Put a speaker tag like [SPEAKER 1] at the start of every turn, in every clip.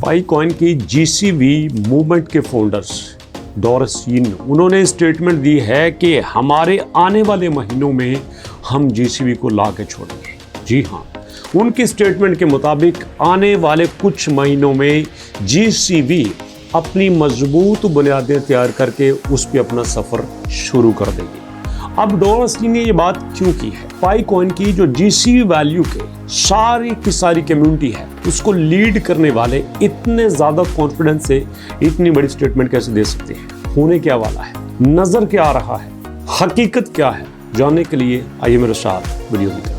[SPEAKER 1] पाई coin की GCV movement के founders डॉरस यिन उन्होंने स्टेटमेंट दी है कि हमारे आने वाले महीनों में हम जीसीवी को ला के छोड़ेंगे। जी हाँ, उनके स्टेटमेंट के मुताबिक आने वाले कुछ महीनों में जीसीवी अपनी मजबूत बुनियादें तैयार करके उस पर अपना सफ़र शुरू कर देगी। अब डॉरस यिन ने ये बात क्यों की है? पाई कॉइन की जो जीसीवी वैल्यू के सारी की सारी कम्युनिटी है उसको लीड करने वाले इतने ज़्यादा कॉन्फिडेंस से इतनी बड़ी स्टेटमेंट कैसे दे सकते हैं? होने क्या वाला है, नज़र क्या आ रहा है, हकीकत क्या है, जानने के लिए आइए मेरे साथ वीडियो की तरफ।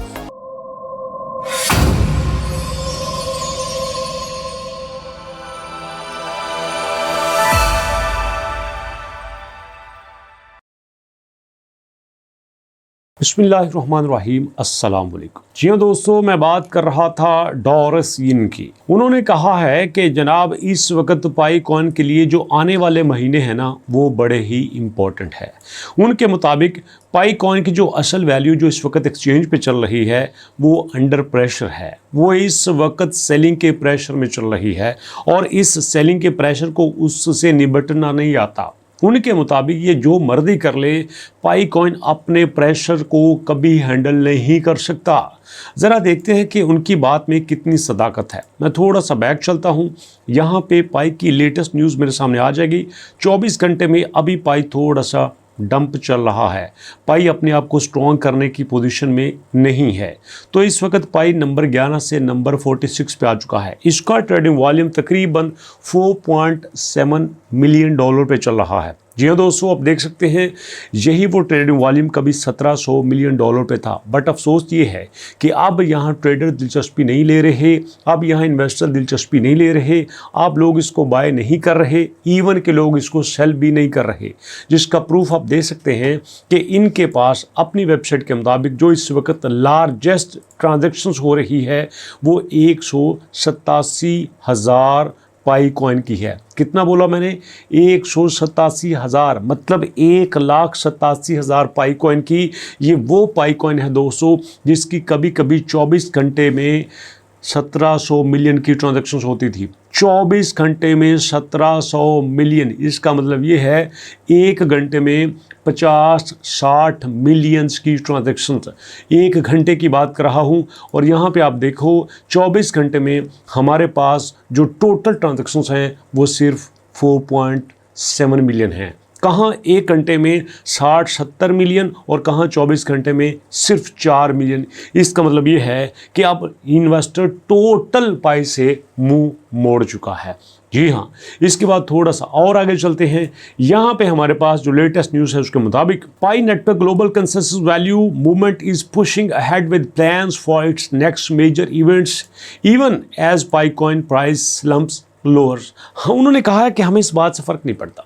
[SPEAKER 1] बिस्मिल्लाहिर्रहमानिर्रहीम, अस्सलाम वालेकुम। जी हाँ दोस्तों, मैं बात कर रहा था डॉरस यिन की। उन्होंने कहा है कि जनाब इस वक्त पाई कॉइन के लिए जो आने वाले महीने हैं ना वो बड़े ही इम्पोर्टेंट है। उनके मुताबिक पाई कॉइन की जो असल वैल्यू जो इस वक्त एक्सचेंज पे चल रही है वो अंडर प्रेशर है, वो इस वक्त सेलिंग के प्रेशर में चल रही है और इस सेलिंग के प्रेशर को उससे निपटना नहीं आता। उनके मुताबिक ये जो मर्जी कर ले, पाई कॉइन अपने प्रेशर को कभी हैंडल नहीं कर सकता। ज़रा देखते हैं कि उनकी बात में कितनी सदाकत है। मैं थोड़ा सा बैक चलता हूँ, यहाँ पे पाई की लेटेस्ट न्यूज़ मेरे सामने आ जाएगी। 24 घंटे में अभी पाई थोड़ा सा डंप चल रहा है, पाई अपने आप को स्ट्रॉन्ग करने की पोजीशन में नहीं है। तो इस वक्त पाई नंबर 11 से नंबर 46 पे आ चुका है। इसका ट्रेडिंग वॉल्यूम तकरीबन $4.7 मिलियन पे चल रहा है। जी हाँ दोस्तों, आप देख सकते हैं यही वो ट्रेडिंग वॉल्यूम कभी $1700 मिलियन पे था। बट अफसोस ये है कि अब यहाँ ट्रेडर दिलचस्पी नहीं ले रहे, अब यहाँ इन्वेस्टर दिलचस्पी नहीं ले रहे, आप लोग इसको बाय नहीं कर रहे, इवन के लोग इसको सेल भी नहीं कर रहे। जिसका प्रूफ आप दे सकते हैं कि इनके पास अपनी वेबसाइट के मुताबिक जो इस वक्त लार्जेस्ट ट्रांजैक्शंस हो रही है वो 187,000 पाई कॉइन की है। कितना बोला मैंने? 187,000, मतलब 1,87,000 पाई कॉइन की। ये वो पाई कॉइन है दोस्तों जिसकी कभी कभी 24 घंटे में 1700 मिलियन की ट्रांजैक्शंस होती थी। 24 घंटे में 1700 मिलियन, इसका मतलब ये है एक घंटे में 50-60 मिलियंस की ट्रांजैक्शंस। एक घंटे की बात कर रहा हूँ और यहाँ पे आप देखो 24 घंटे में हमारे पास जो टोटल ट्रांजैक्शंस हैं वो सिर्फ 4.7 मिलियन हैं। कहाँ एक घंटे में 60-70 मिलियन और कहाँ 24 घंटे में सिर्फ 4 मिलियन। इसका मतलब ये है कि अब इन्वेस्टर टोटल पाई से मुंह मोड़ चुका है। जी हाँ, इसके बाद थोड़ा सा और आगे चलते हैं। यहाँ पे हमारे पास जो लेटेस्ट न्यूज़ है उसके मुताबिक Pi network global consensus value movement is pushing ahead with plans for its next major events even as Pi coin price slumps lower. उन्होंने कहा है कि हमें इस बात से फ़र्क नहीं पड़ता,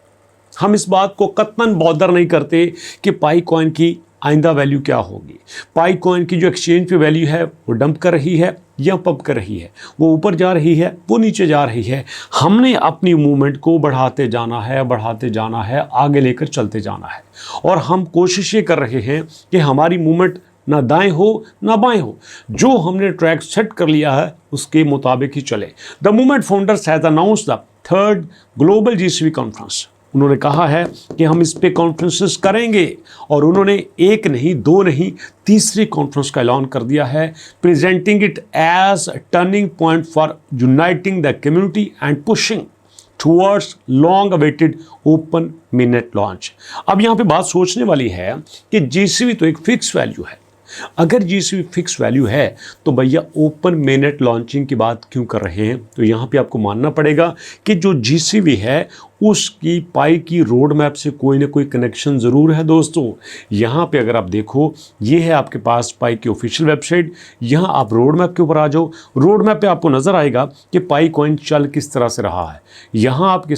[SPEAKER 1] हम इस बात को कतन बॉदर नहीं करते कि पाई कॉइन की आइंदा वैल्यू क्या होगी। पाई कॉइन की जो एक्सचेंज पे वैल्यू है वो डंप कर रही है या पब कर रही है, वो ऊपर जा रही है, वो नीचे जा रही है। हमने अपनी मूवमेंट को बढ़ाते जाना है, आगे लेकर चलते जाना है। और हम कोशिश ये कर रहे हैं कि हमारी मूवमेंट ना दाएं हो ना बाएं हो, जो हमने ट्रैक सेट कर लिया है उसके मुताबिक ही चले। The movement founders has announced the 3rd global GCV conference. उन्होंने कहा है कि हम इस पे कॉन्फ्रेंसेस करेंगे और उन्होंने एक नहीं, दो नहीं, तीसरी कॉन्फ्रेंस का ऐलान कर दिया है, presenting it as turning point for uniting the community and pushing towards long awaited open minute launch. अब यहाँ पे बात सोचने वाली है कि जीसीवी तो एक फिक्स वैल्यू है। अगर जीसीवी फिक्स वैल्यू है तो भैया ओपन मेनट लॉन्चिंग की बात क्यों कर रहे हैं? तो यहाँ पे आपको मानना पड़ेगा कि जो जीसीवी है उसकी पाई की रोड मैप से कोई ना कोई कनेक्शन ज़रूर है दोस्तों। यहाँ पे अगर आप देखो, ये है आपके पास पाई की ऑफिशियल वेबसाइट। यहाँ आप रोड मैप के ऊपर आ जाओ, रोड मैप पे आपको नज़र आएगा कि पाई कॉइन चल किस तरह से रहा है। यहाँ आपके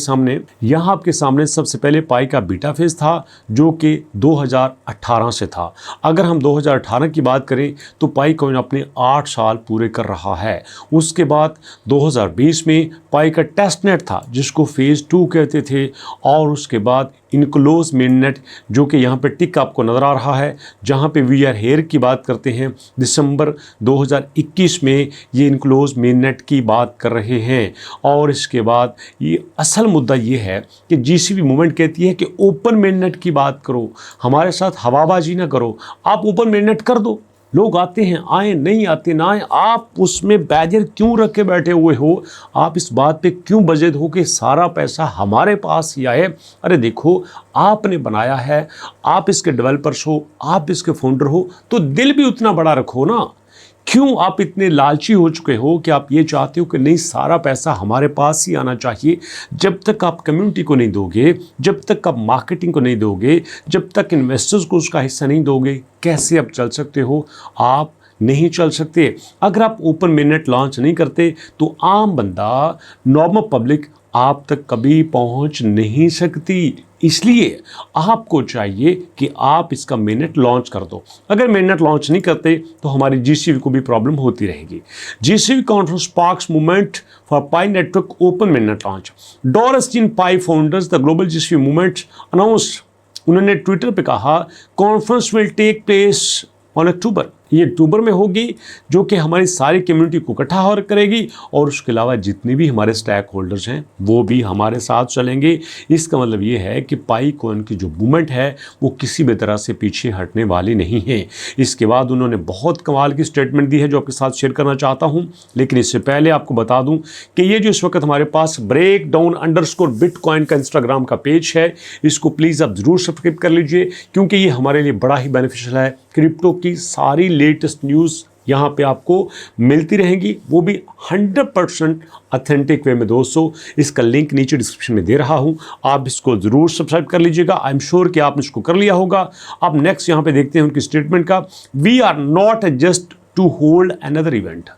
[SPEAKER 1] सामने सबसे पहले पाई का बीटा फेज था जो कि 2018 से था। अगर हम 2018 की बात करें तो पाई कॉइन अपने 8 साल पूरे कर रहा है। उसके बाद 2020 में पाई का टेस्ट नेट था जिसको फेज़ 2 कहते देते थे। और उसके बाद इनक्लोज मेननेट, जो कि यहाँ पे टिक आपको नज़र आ रहा है, जहाँ पे वी आर हेयर की बात करते हैं, दिसंबर 2021 में ये इनक्लोज मेननेट की बात कर रहे हैं। और इसके बाद ये असल मुद्दा ये है कि जीसीबी मूवमेंट कहती है कि ओपन मेननेट की बात करो, हमारे साथ हवाबाजी ना करो, आप ओपन मेननेट कर दो। लोग आते हैं, आए, नहीं आते ना आए, आप उसमें बैरियर क्यों रख के बैठे हुए हो? आप इस बात पे क्यों बजद हो कि सारा पैसा हमारे पास ही आए? अरे देखो, आपने बनाया है, आप इसके डेवलपर्स हो, आप इसके फाउंडर हो, तो दिल भी उतना बड़ा रखो ना। क्यों आप इतने लालची हो चुके हो कि आप ये चाहते हो कि नहीं, सारा पैसा हमारे पास ही आना चाहिए? जब तक आप कम्युनिटी को नहीं दोगे, जब तक आप मार्केटिंग को नहीं दोगे, जब तक इन्वेस्टर्स को उसका हिस्सा नहीं दोगे, कैसे आप चल सकते हो? आप नहीं चल सकते। अगर आप ओपन मेननेट लॉन्च नहीं करते तो आम बंदा, नॉर्मल पब्लिक आप तक कभी पहुंच नहीं सकती। इसलिए आपको चाहिए कि आप इसका मेननेट लॉन्च कर दो। अगर मेननेट लॉन्च नहीं करते तो हमारी जीसीबी को भी प्रॉब्लम होती रहेगी। GCB conference sparks movement for Pi network open mainnet launch. Doris Yin Pi founders the global GCB movement announced, उन्होंने ट्विटर पे कहा conference will take place on October. ये अक्टूबर में होगी, जो कि हमारी सारी कम्युनिटी को इकट्ठा और करेगी, और उसके अलावा जितने भी हमारे स्टैक होल्डर्स हैं वो भी हमारे साथ चलेंगे। इसका मतलब ये है कि पाई कॉइन की जो मूवमेंट है वो किसी भी तरह से पीछे हटने वाली नहीं है। इसके बाद उन्होंने बहुत कमाल की स्टेटमेंट दी है जो आपके साथ शेयर करना चाहता हूँ, लेकिन इससे पहले आपको बता दूँ कि ये जो इस वक्त हमारे पास breakdown_bitcoin का इंस्टाग्राम का पेज है, इसको प्लीज़ आप ज़रूर सब्सक्राइब कर लीजिए, क्योंकि ये हमारे लिए बड़ा ही बेनिफिशियल है। क्रिप्टो की सारी लेटेस्ट न्यूज़ यहाँ पे आपको मिलती रहेंगी, वो भी 100% ऑथेंटिक वे में दोस्तों। इसका लिंक नीचे डिस्क्रिप्शन में दे रहा हूँ, आप इसको ज़रूर सब्सक्राइब कर लीजिएगा। आई एम श्योर कि आपने इसको कर लिया होगा। अब नेक्स्ट यहाँ पे देखते हैं उनकी स्टेटमेंट का। We are not just to hold another event.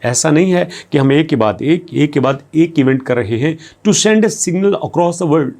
[SPEAKER 1] ऐसा नहीं है कि हम एक के बाद एक इवेंट कर रहे हैं to send a signal across the world.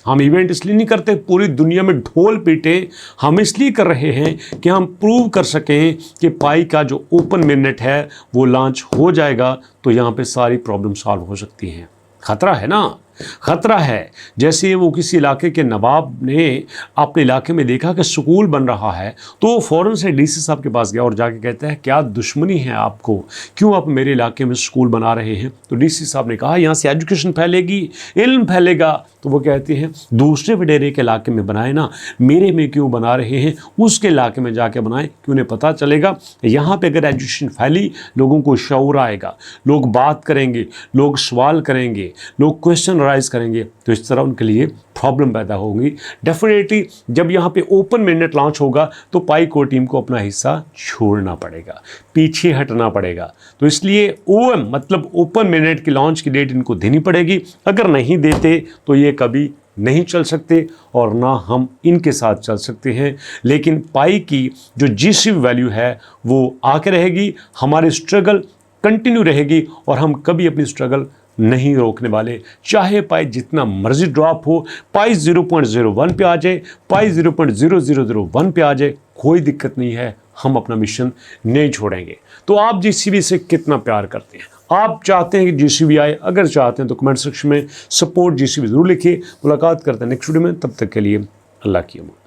[SPEAKER 1] हम इवेंट इसलिए नहीं करते पूरी दुनिया में ढोल पीटे, हम इसलिए कर रहे हैं कि हम प्रूव कर सकें कि पाई का जो ओपन मेननेट है वो लॉन्च हो जाएगा, तो यहाँ पे सारी प्रॉब्लम सॉल्व हो सकती हैं। खतरा है ना, खतरा है। जैसे वो किसी इलाके के नवाब ने अपने इलाके में देखा कि स्कूल बन रहा है, तो वो फ़ौरन से डीसी साहब के पास गया और जाके कहता है क्या दुश्मनी है आपको, क्यों आप मेरे इलाके में स्कूल बना रहे हैं? तो डीसी साहब ने कहा यहाँ से एजुकेशन फैलेगी, इल्म फैलेगा। तो वो कहते हैं दूसरे वडेरे के इलाके में बनाए ना, मेरे में क्यों बना रहे हैं? उसके इलाके में जाके बनाएं, कि उन्हें पता चलेगा यहाँ पे अगर एजुकेशन फैली, लोगों को शऊर आएगा, लोग बात करेंगे, लोग सवाल करेंगे, लोग क्वेश्चन राइज करेंगे, तो इस तरह उनके लिए प्रॉब्लम पैदा होगी। डेफिनेटली जब यहाँ पे ओपन मेननेट लॉन्च होगा तो पाई को टीम को अपना हिस्सा छोड़ना पड़ेगा, पीछे हटना पड़ेगा। तो इसलिए ओएम मतलब ओपन मेननेट की लॉन्च की डेट इनको देनी पड़ेगी। अगर नहीं देते तो ये कभी नहीं चल सकते और ना हम इनके साथ चल सकते हैं। लेकिन पाई की जो जीसीबी वैल्यू है वो आके रहेगी, हमारी स्ट्रगल कंटिन्यू रहेगी और हम कभी अपनी स्ट्रगल नहीं रोकने वाले। चाहे पाई जितना मर्जी ड्रॉप हो, पाई 0.01 पे आ जाए, पाई 0.0001 पे आ जाए, कोई दिक्कत नहीं है, हम अपना मिशन नहीं छोड़ेंगे। तो आप जीसीबी से कितना प्यार करते हैं? आप चाहते हैं कि जीसीबी आए? अगर चाहते हैं तो कमेंट सेक्शन में सपोर्ट जीसीबी ज़रूर लिखिए। मुलाकात करते हैं नेक्स्ट वीडियो में, तब तक के लिए अल्लाह की अमान।